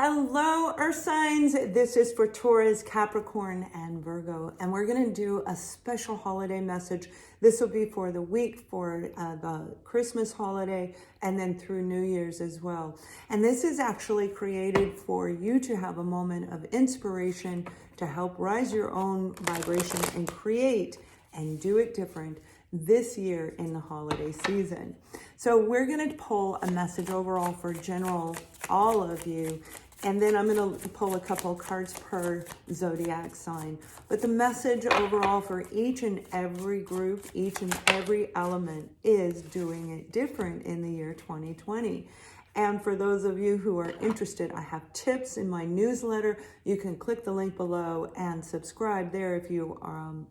Hello, Earth signs. This is for Taurus, Capricorn, and Virgo. And we're going to do a special holiday message. This will be for the week for the Christmas holiday and then through New Year's as well. And this is actually created for you to have a moment of inspiration to help rise your own vibration and create and do it different this year in the holiday season. So we're going to pull a message overall for general, all of you. And then I'm going to pull a couple cards per zodiac sign. But the message overall for each and every group, each and every element is doing it different in the year 2020. And for those of you who are interested, I have tips in my newsletter. You can click the link below and subscribe there if you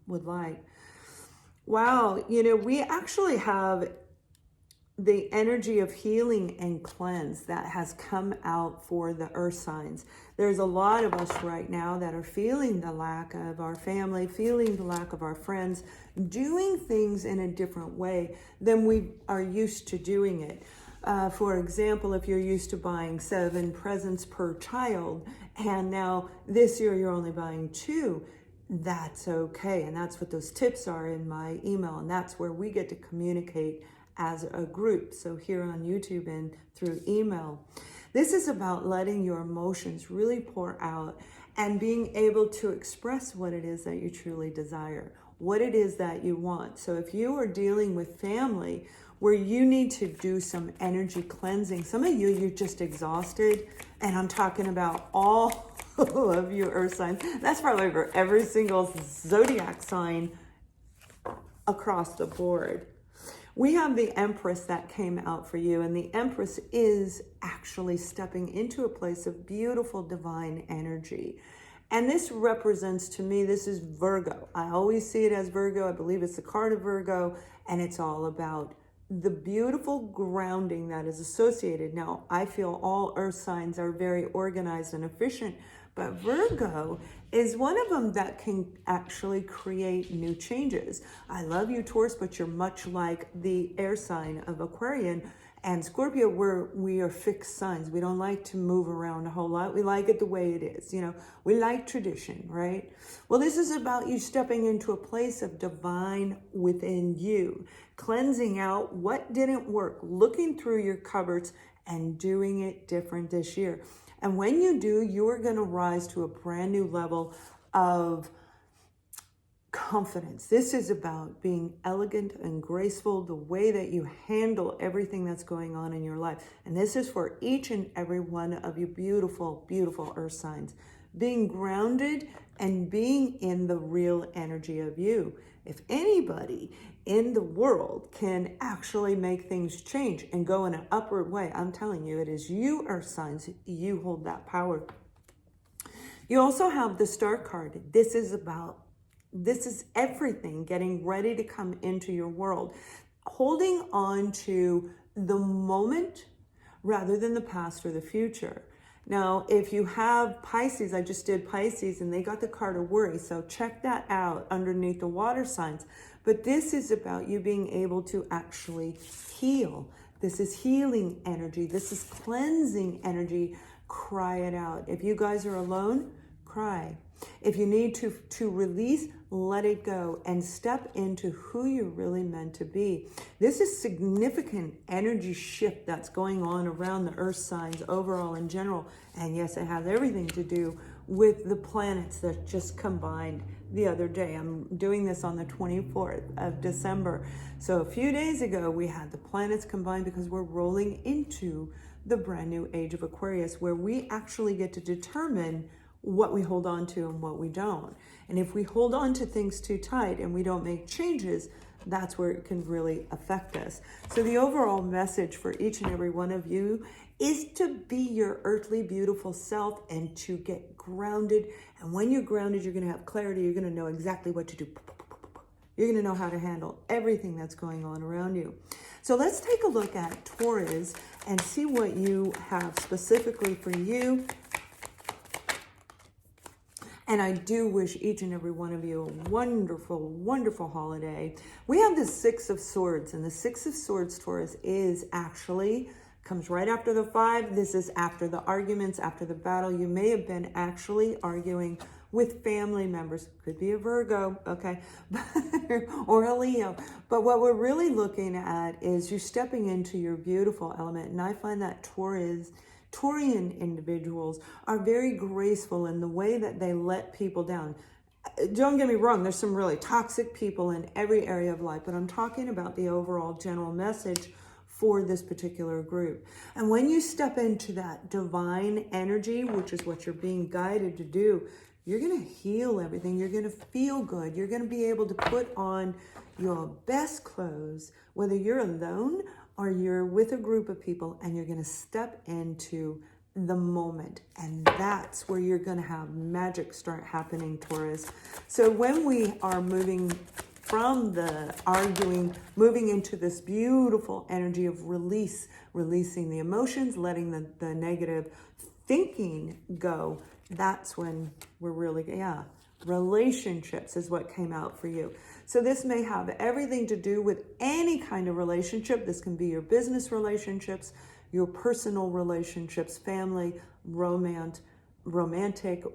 would like. Wow, we actually have the energy of healing and cleanse that has come out for the earth signs. There's a lot of us right now that are feeling the lack of our family, feeling the lack of our friends, doing things in a different way than we are used to doing it. For example, if you're used to buying 7 presents per child, and now this year you're only buying 2, that's okay. And that's what those tips are in my email. And that's where we get to communicate as a group. So here on YouTube and through email. This is about letting your emotions really pour out and being able to express what it is that you truly desire, what it is that you want. So if you are dealing with family where you need to do some energy cleansing, some of you, you're just exhausted, and I'm talking about all of you earth signs. That's probably for every single zodiac sign across the board. We have the Empress that came out for you, and the Empress is actually stepping into a place of beautiful divine energy. And this represents, to me, this is Virgo. I always see it as Virgo. I believe it's the card of Virgo, and it's all about the beautiful grounding that is associated. Now, I feel all earth signs are very organized and efficient, but Virgo is one of them that can actually create new changes. I love you, Taurus, but you're much like the air sign of Aquarian and Scorpio, where we are fixed signs. We don't like to move around a whole lot. We like it the way it is. We like tradition, right? Well, this is about you stepping into a place of divine within you, cleansing out what didn't work, looking through your cupboards and doing it different this year. And when you do, you are going to rise to a brand new level of confidence. This is about being elegant and graceful, the way that you handle everything that's going on in your life. And this is for each and every one of you beautiful, beautiful earth signs. Being grounded and being in the real energy of you. If anybody in the world can actually make things change and go in an upward way, I'm telling you, it is you, earth signs. You hold that power. You also have the Star card. This is everything getting ready to come into your world. Holding on to the moment rather than the past or the future. Now, if you have Pisces, I just did Pisces and they got the card of worry. So check that out underneath the water signs. But this is about you being able to actually heal. This is healing energy. This is cleansing energy. Cry it out. If you guys are alone, cry. If you need to release, let it go and step into who you're really meant to be. This is significant energy shift that's going on around the earth signs overall in general. And yes, it has everything to do with the planets that just combined the other day. I'm doing this on the 24th of December. So a few days ago, we had the planets combined because we're rolling into the brand new age of Aquarius, where we actually get to determine what we hold on to and what we don't. And if we hold on to things too tight and we don't make changes, that's where it can really affect us. So the overall message for each and every one of you is to be your earthly beautiful self and to get grounded. And when you're grounded, you're going to have clarity. You're going to know exactly what to do. You're going to know how to handle everything that's going on around you. So let's take a look at Taurus and see what you have specifically for you. And I do wish each and every one of you a wonderful, wonderful holiday. We have the 6 of Swords, and the 6 of Swords, Taurus, is actually comes right after the 5. This is after the arguments, after the battle. You may have been actually arguing with family members. Could be a Virgo, okay, or a Leo. But what we're really looking at is you stepping into your beautiful element. And I find that Taurian individuals are very graceful in the way that they let people down. Don't get me wrong, there's some really toxic people in every area of life, but I'm talking about the overall general message for this particular group. And when you step into that divine energy, which is what you're being guided to do, you're going to heal everything. You're going to feel good. You're going to be able to put on your best clothes, whether you're alone or you're with a group of people, and you're going to step into the moment. And that's where you're going to have magic start happening, Taurus. So when we are moving from the arguing, moving into this beautiful energy of releasing the emotions, letting the negative thinking go, that's when we're really, relationships is what came out for you. So this may have everything to do with any kind of relationship. This can be your business relationships, your personal relationships, family, romantic,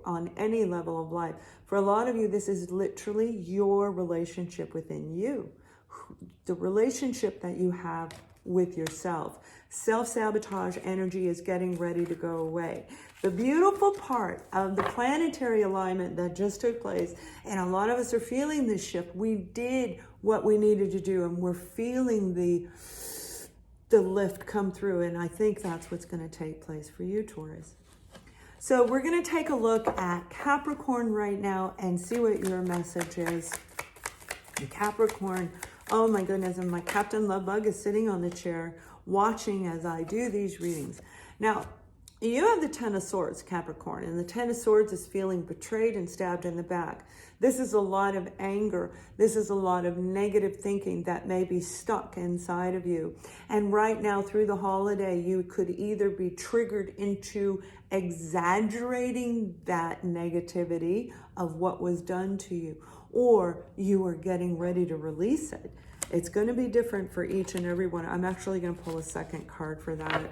on any level of life. For a lot of you, this is literally your relationship within you, the relationship that you have with yourself. Self-sabotage energy is getting ready to go away. The beautiful part of the planetary alignment that just took place, and a lot of us are feeling this shift. We did what we needed to do, and we're feeling the lift come through, and I think that's what's going to take place for you, Taurus. So we're going to take a look at Capricorn right now and see what your message is. Capricorn, oh my goodness, and my Captain Lovebug is sitting on the chair watching as I do these readings. Now, you have the Ten of Swords, Capricorn, and the Ten of Swords is feeling betrayed and stabbed in the back. This is a lot of anger. This is a lot of negative thinking that may be stuck inside of you. And right now, through the holiday, you could either be triggered into exaggerating that negativity of what was done to you, or you are getting ready to release it. It's going to be different for each and every one. I'm actually going to pull a second card for that.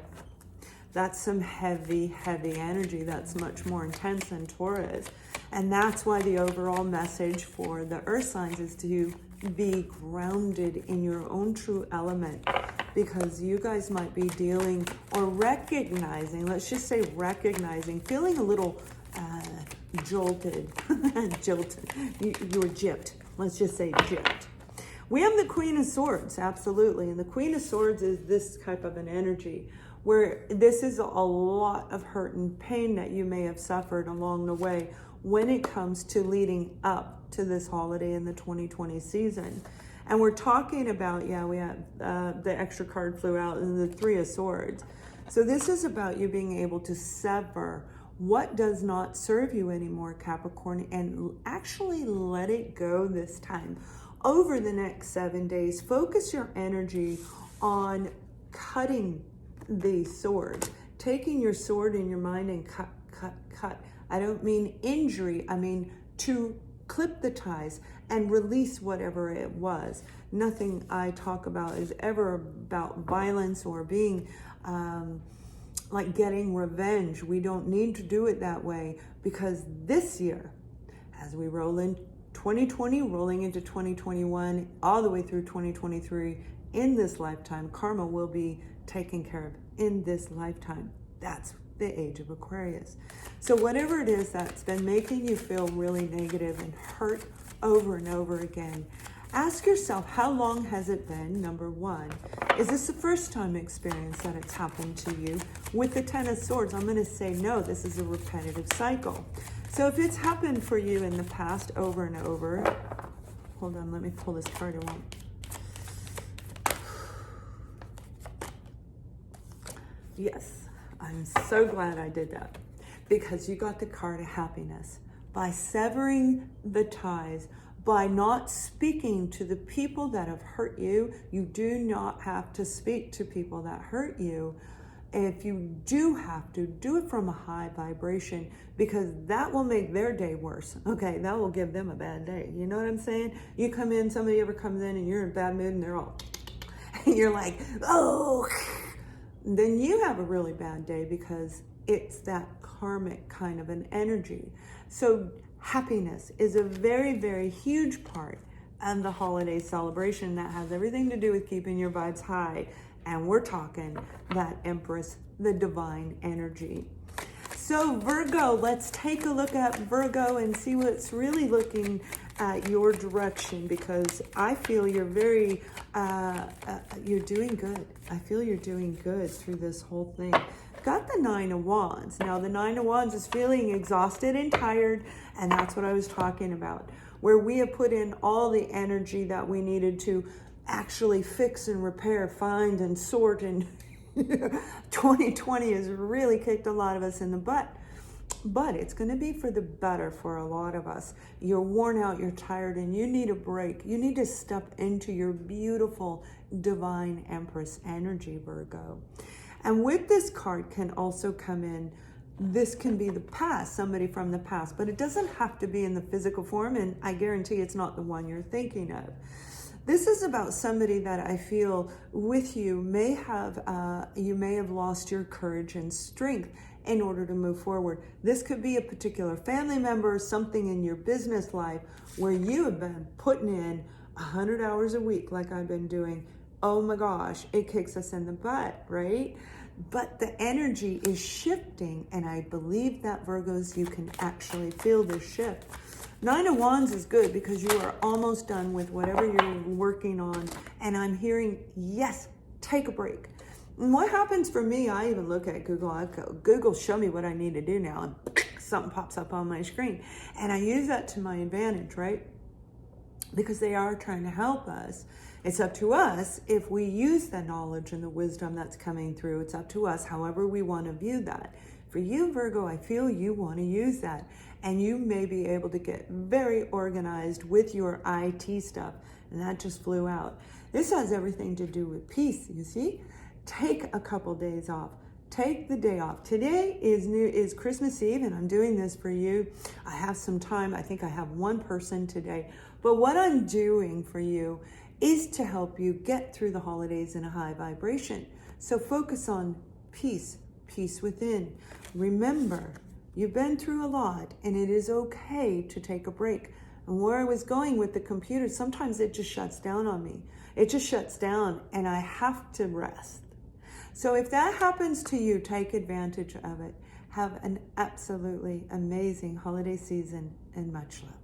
That's some heavy, heavy energy. That's much more intense than Taurus. And that's why the overall message for the earth signs is to be grounded in your own true element, because you guys might be dealing or recognizing, let's just say recognizing, feeling a little jolted. You were gypped. Let's just say gypped. We have the Queen of Swords, absolutely. And the Queen of Swords is this type of an energy where this is a lot of hurt and pain that you may have suffered along the way when it comes to leading up to this holiday in the 2020 season. And we're talking about, we have the extra card flew out, and the Three of Swords. So this is about you being able to sever what does not serve you anymore, Capricorn, and actually let it go this time. Over the next 7 days, focus your energy on cutting the sword, taking your sword in your mind and cut. I don't mean injury, I mean to clip the ties and release whatever it was. Nothing I talk about is ever about violence or being like getting revenge. We don't need to do it that way, because this year, as we roll in 2020, rolling into 2021, all the way through 2023, in this lifetime, karma will be taken care of in this lifetime. That's the age of Aquarius. So whatever it is that's been making you feel really negative and hurt over and over again, ask yourself, how long has it been? Number one, is this the first time experience that it's happened to you? With the Ten of Swords, I'm going to say no, this is a repetitive cycle. So if it's happened for you in the past over and over, hold on, let me pull this card. It won't. Yes, I'm so glad I did that, because you got the card of happiness. By severing the ties, by not speaking to the people that have hurt you, you do not have to speak to people that hurt you. If you do have to, do it from a high vibration, because that will make their day worse. Okay, that will give them a bad day. You know what I'm saying? You come in, somebody ever comes in and you're in a bad mood and they're all, and you're like, oh, then you have a really bad day because it's that karmic kind of an energy. So happiness is a very, very huge part of the holiday celebration that has everything to do with keeping your vibes high. And we're talking that Empress, the divine energy. So Virgo, let's take a look at Virgo and see what's really looking at your direction, because I feel you're very, you're doing good. I feel you're doing good through this whole thing. Got the Nine of Wands. Now the Nine of Wands is feeling exhausted and tired, and that's what I was talking about, where we have put in all the energy that we needed to actually fix and repair, find and sort, and 2020 has really kicked a lot of us in the butt. But it's going to be for the better for a lot of us. You're worn out, you're tired, and you need a break. You need to step into your beautiful divine Empress energy, Virgo. And with this card can also come in, this can be the past, somebody from the past, but it doesn't have to be in the physical form, and I guarantee it's not the one you're thinking of. This is about somebody that I feel with you may have, you may have lost your courage and strength in order to move forward. This could be a particular family member, something in your business life where you have been putting in 100 hours a week like I've been doing. Oh my gosh, it kicks us in the butt, right? But the energy is shifting, and I believe that, Virgos, you can actually feel this shift. Nine of Wands is good because you are almost done with whatever you're working on, and I'm hearing, yes, take a break. And what happens for me, I even look at Google, I go, Google, show me what I need to do now, and something pops up on my screen. And I use that to my advantage, right? Because they are trying to help us. It's up to us if we use the knowledge and the wisdom that's coming through. It's up to us however we want to view that. For you, Virgo, I feel you want to use that. And you may be able to get very organized with your IT stuff. And that just flew out. This has everything to do with peace, you see? Take a couple days off. Take the day off. Today is Christmas Eve, and I'm doing this for you. I have some time. I think I have one person today. But what I'm doing for you is to help you get through the holidays in a high vibration. So focus on peace, peace within. Remember, you've been through a lot, and it is okay to take a break. And where I was going with the computer, sometimes it just shuts down on me. It just shuts down, and I have to rest. So if that happens to you, take advantage of it. Have an absolutely amazing holiday season, and much love.